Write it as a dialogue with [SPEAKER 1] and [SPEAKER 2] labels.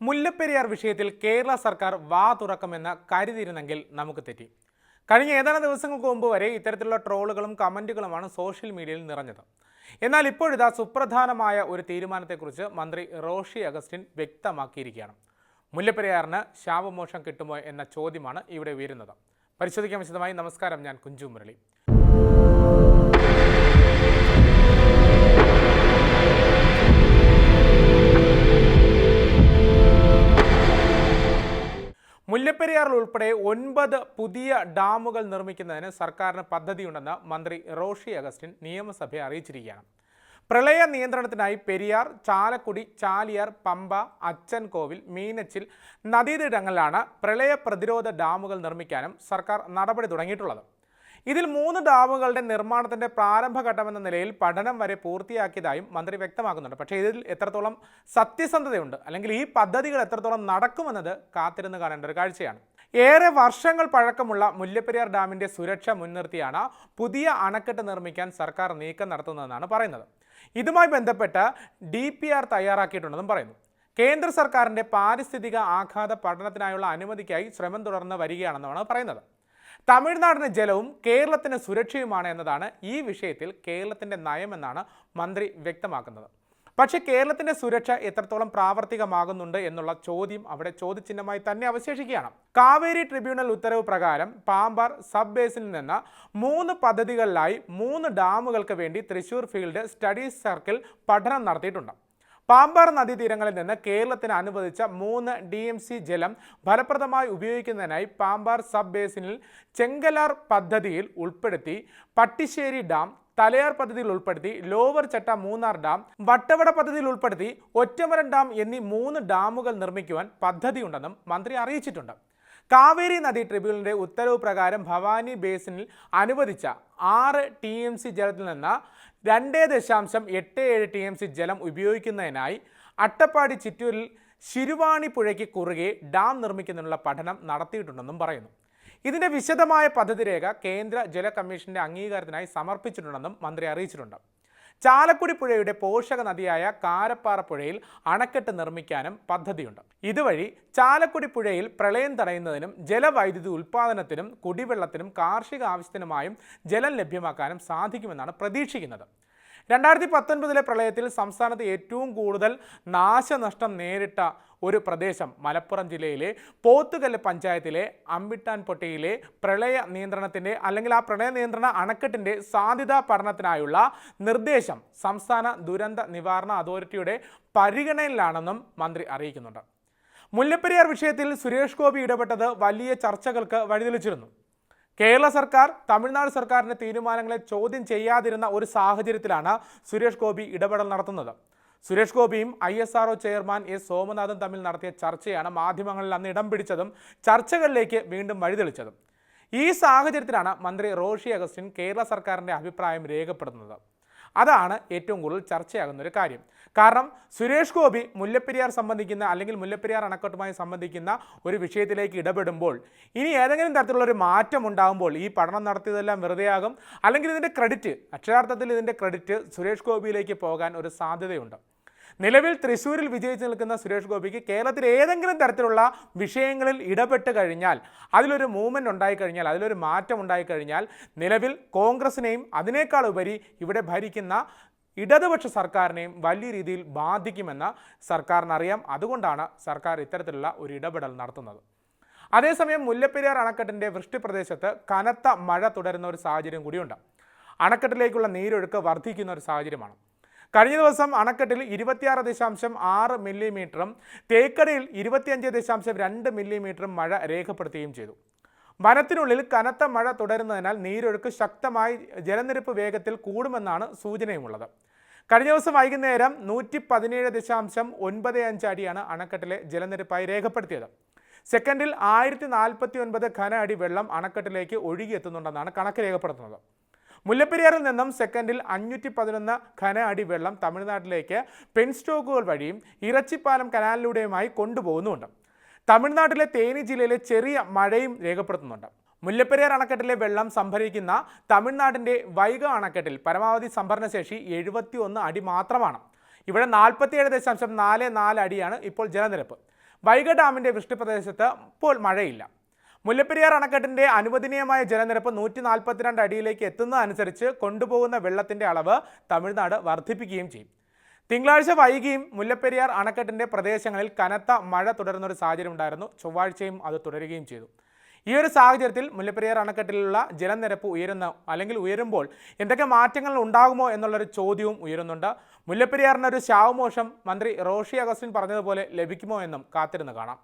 [SPEAKER 1] മുല്ലപ്പെരിയാർ വിഷയത്തിൽ കേരള സർക്കാർ വാ തുറക്കുമെന്ന് കരുതിയിരുന്നെങ്കിൽ നമുക്ക് തെറ്റി. കഴിഞ്ഞ ഏതാനും ദിവസങ്ങൾക്ക് മുമ്പ് വരെ ഇത്തരത്തിലുള്ള ട്രോളുകളും കമന്റുകളുമാണ് സോഷ്യൽ മീഡിയയിൽ നിറഞ്ഞത്. എന്നാൽ ഇപ്പോഴിതാ സുപ്രധാനമായ ഒരു തീരുമാനത്തെക്കുറിച്ച് മന്ത്രി റോഷി അഗസ്റ്റിൻ വ്യക്തമാക്കിയിരിക്കുകയാണ്. മുല്ലപ്പെരിയാറിന് ശാപമോക്ഷം കിട്ടുമോ എന്ന ചോദ്യമാണ് ഇവിടെ ഉയരുന്നത്. പരിശോധിക്കാൻ വിശദമായി. നമസ്കാരം, ഞാൻ കുഞ്ചു മുരളി. മുല്ലപ്പെരിയാറിൽ ഉൾപ്പെടെ 9 പുതിയ ഡാമുകൾ നിർമ്മിക്കുന്നതിന് സർക്കാരിന് പദ്ധതിയുണ്ടെന്ന് മന്ത്രി റോഷി അഗസ്റ്റിൻ നിയമസഭയെ അറിയിച്ചിരിക്കുകയാണ്. പ്രളയ നിയന്ത്രണത്തിനായി പെരിയാർ, ചാലക്കുടി, ചാലിയാർ, പമ്പ, അച്ചൻകോവിൽ, മീനച്ചിൽ നദീതടങ്ങളിലാണ് പ്രളയ പ്രതിരോധ ഡാമുകൾ നിർമ്മിക്കാനും സർക്കാർ നടപടി തുടങ്ങിയിട്ടുള്ളത്. ഇതിൽ 3 ഡാമുകളുടെ നിർമ്മാണത്തിന്റെ പ്രാരംഭഘട്ടമെന്ന നിലയിൽ പഠനം വരെ പൂർത്തിയാക്കിയതായും മന്ത്രി വ്യക്തമാക്കുന്നുണ്ട്. പക്ഷേ ഇതിൽ എത്രത്തോളം സത്യസന്ധതയുണ്ട്, അല്ലെങ്കിൽ ഈ പദ്ധതികൾ എത്രത്തോളം നടക്കുമെന്നത് കാത്തിരുന്ന് കാണേണ്ട ഒരു കാഴ്ചയാണ്. ഏറെ വർഷങ്ങൾ പഴക്കമുള്ള മുല്ലപ്പെരിയാർ ഡാമിന്റെ സുരക്ഷ മുൻനിർത്തിയാണ് പുതിയ അണക്കെട്ട് നിർമ്മിക്കാൻ സർക്കാർ നീക്കം നടത്തുന്നതെന്നാണ് പറയുന്നത്. ഇതുമായി ബന്ധപ്പെട്ട് DPR തയ്യാറാക്കിയിട്ടുണ്ടെന്നും പറയുന്നു. കേന്ദ്ര സർക്കാരിന്റെ പാരിസ്ഥിതിക ആഘാത പഠനത്തിനായുള്ള അനുമതിക്കായി ശ്രമം തുടർന്ന് വരികയാണെന്നാണ് പറയുന്നത്. തമിഴ്നാടിന് ജലവും കേരളത്തിന് സുരക്ഷയുമാണ് എന്നതാണ് ഈ വിഷയത്തിൽ കേരളത്തിന്റെ നയമെന്നാണ് മന്ത്രി വ്യക്തമാക്കുന്നത്. പക്ഷേ കേരളത്തിന്റെ സുരക്ഷ എത്രത്തോളം പ്രാവർത്തികമാകുന്നുണ്ട് എന്നുള്ള ചോദ്യം അവിടെ ചോദ്യചിഹ്നമായി തന്നെ അവശേഷിക്കുകയാണ്. കാവേരി ട്രിബ്യൂണൽ ഉത്തരവ് പ്രകാരം പാമ്പാർ സബ് ബേസിനിൽ നിന്ന് 3 പദ്ധതികളിലായി 3 ഡാമുകൾക്ക് വേണ്ടി തൃശൂർ ഫീൽഡ് സ്റ്റഡീസ് സർക്കിൾ പഠനം നടത്തിയിട്ടുണ്ട്. പാമ്പാർ നദീതീരങ്ങളിൽ നിന്ന് കേരളത്തിന് അനുവദിച്ച 3 DMC ജലം ഫലപ്രദമായി ഉപയോഗിക്കുന്നതിനായി പാമ്പാർ സബ് ബേസിനിൽ ചെങ്കലാർ പദ്ധതിയിൽ ഉൾപ്പെടുത്തി പട്ടിശ്ശേരി ഡാം, തലയാർ പദ്ധതിയിൽ ഉൾപ്പെടുത്തി ലോവർ ചട്ട മൂന്നാർ ഡാം, വട്ടവട പദ്ധതിയിൽ ഉൾപ്പെടുത്തി ഒറ്റമരം ഡാം എന്നീ 3 ഡാമുകൾ നിർമ്മിക്കുവാൻ പദ്ധതിയുണ്ടെന്നും മന്ത്രി അറിയിച്ചിട്ടുണ്ട്. കാവേരി നദീ ട്രിബ്യൂണലിന്റെ ഉത്തരവ് പ്രകാരം ഭവാനി ബേസിനിൽ അനുവദിച്ച 6 TMC ജലത്തിൽ നിന്ന് 2.87 TMC ജലം ഉപയോഗിക്കുന്നതിനായി അട്ടപ്പാടി ചിറ്റൂരിൽ ശിരുവാണി പുഴയ്ക്ക് കുറുകെ ഡാം നിർമ്മിക്കുന്നതിനുള്ള പഠനം നടത്തിയിട്ടുണ്ടെന്നും പറയുന്നു. ഇതിന്റെ വിശദമായ പദ്ധതിരേഖ കേന്ദ്ര ജല കമ്മീഷന്റെ അംഗീകാരത്തിനായി സമർപ്പിച്ചിട്ടുണ്ടെന്നും മന്ത്രി അറിയിച്ചിട്ടുണ്ട്. ചാലക്കുടി പുഴയുടെ പോഷക നദിയായ കാരപ്പാറ പുഴയിൽ അണക്കെട്ട് നിർമ്മിക്കാനും പദ്ധതിയുണ്ട്. ഇതുവഴി ചാലക്കുടി പുഴയിൽ പ്രളയം തടയുന്നതിനും ജലവൈദ്യുതി ഉൽപ്പാദനത്തിനും കുടിവെള്ളത്തിനും കാർഷിക ആവശ്യത്തിനുമായും ജലം ലഭ്യമാക്കാനും സാധിക്കുമെന്നാണ് പ്രതീക്ഷിക്കുന്നത്. 2019 പ്രളയത്തിൽ സംസ്ഥാനത്ത് ഏറ്റവും കൂടുതൽ നാശനഷ്ടം നേരിട്ട ഒരു പ്രദേശം മലപ്പുറം ജില്ലയിലെ പോത്തുകല്ല് പഞ്ചായത്തിലെ അമ്പിട്ടാൻപൊട്ടിയിലെ പ്രളയ നിയന്ത്രണത്തിൻ്റെ അല്ലെങ്കിൽ ആ പ്രളയ നിയന്ത്രണ അണക്കെട്ടിൻ്റെ സാധ്യതാ പഠനത്തിനായുള്ള നിർദ്ദേശം സംസ്ഥാന ദുരന്ത നിവാരണ അതോറിറ്റിയുടെ പരിഗണനയിലാണെന്നും മന്ത്രി അറിയിക്കുന്നുണ്ട്. മുല്ലപ്പെരിയാർ വിഷയത്തിൽ സുരേഷ് ഗോപി ഇടപെട്ടത് വലിയ ചർച്ചകൾക്ക് വഴിതെളിച്ചിരുന്നു. കേരള സർക്കാർ തമിഴ്നാട് സർക്കാരിൻ്റെ തീരുമാനങ്ങളെ ചോദ്യം ചെയ്യാതിരുന്ന ഒരു സാഹചര്യത്തിലാണ് സുരേഷ് ഗോപി ഇടപെടൽ നടത്തുന്നത്. സുരേഷ് ഗോപിയും ISRO ചെയർമാൻ S. സോമനാഥും തമ്മിൽ നടത്തിയ ചർച്ചയാണ് മാധ്യമങ്ങളിൽ അന്ന് ഇടം പിടിച്ചതും ചർച്ചകളിലേക്ക് വീണ്ടും വഴിതെളിച്ചതും. ഈ സാഹചര്യത്തിലാണ് മന്ത്രി റോഷി അഗസ്റ്റിൻ കേരള സർക്കാരിൻ്റെ അഭിപ്രായം രേഖപ്പെടുത്തുന്നത്. അതാണ് ഏറ്റവും കൂടുതൽ ചർച്ചയാകുന്ന ഒരു കാര്യം. കാരണം സുരേഷ് ഗോപി മുല്ലപ്പെരിയാർ സംബന്ധിക്കുന്ന അല്ലെങ്കിൽ മുല്ലപ്പെരിയാർ അണക്കെട്ടുമായി സംബന്ധിക്കുന്ന ഒരു വിഷയത്തിലേക്ക് ഇടപെടുമ്പോൾ ഇനി ഏതെങ്കിലും തരത്തിലുള്ള ഒരു മാറ്റം ഉണ്ടാകുമ്പോൾ ഈ പഠനം നടത്തിയതെല്ലാം വെറുതെയാകും, അല്ലെങ്കിൽ ഇതിൻ്റെ ക്രെഡിറ്റ്, അക്ഷരാർത്ഥത്തിൽ ഇതിൻ്റെ ക്രെഡിറ്റ് സുരേഷ് ഗോപിയിലേക്ക് പോകാൻ ഒരു സാധ്യതയുണ്ട്. നിലവിൽ തൃശ്ശൂരിൽ വിജയിച്ച് നിൽക്കുന്ന സുരേഷ് ഗോപിക്ക് കേരളത്തിൽ ഏതെങ്കിലും തരത്തിലുള്ള വിഷയങ്ങളിൽ ഇടപെട്ട് കഴിഞ്ഞാൽ, അതിലൊരു മൂവ്മെൻറ്റ് ഉണ്ടായിക്കഴിഞ്ഞാൽ, അതിലൊരു മാറ്റം ഉണ്ടായിക്കഴിഞ്ഞാൽ നിലവിൽ കോൺഗ്രസിനെയും അതിനേക്കാൾ ഉപരി ഇവിടെ ഭരിക്കുന്ന ഇടതുപക്ഷ സർക്കാരിനെയും വലിയ രീതിയിൽ ബാധിക്കുമെന്ന് സർക്കാരിനറിയാം. അതുകൊണ്ടാണ് സർക്കാർ ഇത്തരത്തിലുള്ള ഒരു ഇടപെടൽ നടത്തുന്നത്. അതേസമയം മുല്ലപ്പെരിയാർ അണക്കെട്ടിൻ്റെ വൃഷ്ടിപ്രദേശത്ത് കനത്ത മഴ തുടരുന്ന ഒരു സാഹചര്യം കൂടിയുണ്ട്. അണക്കെട്ടിലേക്കുള്ള നീരൊഴുക്ക് വർദ്ധിക്കുന്ന ഒരു സാഹചര്യമാണ്. കഴിഞ്ഞ ദിവസം അണക്കെട്ടിൽ 26.6 മില്ലിമീറ്ററും തേക്കടിയിൽ 25.2 മില്ലിമീറ്ററും മഴ രേഖപ്പെടുത്തുകയും ചെയ്തു. വനത്തിനുള്ളിൽ കനത്ത മഴ തുടരുന്നതിനാൽ നീരൊഴുക്ക് ശക്തമായി ജലനിരപ്പ് വേഗത്തിൽ കൂടുമെന്നാണ് സൂചനയുമുള്ളത്. കഴിഞ്ഞ ദിവസം വൈകുന്നേരം 117.95 അടിയാണ് അണക്കെട്ടിലെ ജലനിരപ്പായി രേഖപ്പെടുത്തിയത്. സെക്കൻഡിൽ 1049 ഘന അടി വെള്ളം അണക്കെട്ടിലേക്ക് ഒഴുകിയെത്തുന്നുണ്ടെന്നാണ് കണക്ക് രേഖപ്പെടുത്തുന്നത്. മുല്ലപ്പെരിയാറിൽ നിന്നും സെക്കൻഡിൽ 511 ഘന അടി വെള്ളം തമിഴ്നാട്ടിലേക്ക് പെൻസ്റ്റോക്കുകൾ വഴിയും ഇറച്ചിപ്പാലം കനാലിലൂടെയുമായി കൊണ്ടുപോകുന്നുണ്ട്. തമിഴ്നാട്ടിലെ തേനി ജില്ലയിലെ ചെറിയ മഴയും രേഖപ്പെടുത്തുന്നുണ്ട്. മുല്ലപ്പെരിയാർ അണക്കെട്ടിലെ വെള്ളം സംഭരിക്കുന്ന തമിഴ്നാടിൻ്റെ വൈഗ അണക്കെട്ടിൽ പരമാവധി സംഭരണശേഷി 71 അടി മാത്രമാണ്. ഇവിടെ 47.44 അടിയാണ് ഇപ്പോൾ ജലനിരപ്പ്. വൈഗ ഡാമിൻ്റെ വൃഷ്ടിപ്രദേശത്ത് ഇപ്പോൾ മഴയില്ല. മുല്ലപ്പെരിയാർ അണക്കെട്ടിൻ്റെ അനുവദനീയമായ ജലനിരപ്പ് 142 അടിയിലേക്ക് എത്തുന്നതനുസരിച്ച് കൊണ്ടുപോകുന്ന വെള്ളത്തിൻ്റെ അളവ് തമിഴ്നാട് വർദ്ധിപ്പിക്കുകയും ചെയ്യും. തിങ്കളാഴ്ച വൈകിയും മുല്ലപ്പെരിയാർ അണക്കെട്ടിൻ്റെ പ്രദേശങ്ങളിൽ കനത്ത മഴ തുടരുന്നൊരു സാഹചര്യം ഉണ്ടായിരുന്നു. ചൊവ്വാഴ്ചയും അത് തുടരുകയും ചെയ്തു. ഈ ഒരു സാഹചര്യത്തിൽ മുല്ലപ്പെരിയാർ അണക്കെട്ടിലുള്ള ജലനിരപ്പ് ഉയരുമ്പോൾ എന്തൊക്കെ മാറ്റങ്ങൾ ഉണ്ടാകുമോ എന്നുള്ളൊരു ചോദ്യവും ഉയരുന്നുണ്ട്. മുല്ലപ്പെരിയാറിനൊരു ശാവമോഷം മന്ത്രി റോഷി അഗസ്റ്റിൻ പറഞ്ഞതുപോലെ ലഭിക്കുമോ എന്നും കാത്തിരുന്ന് കാണാം.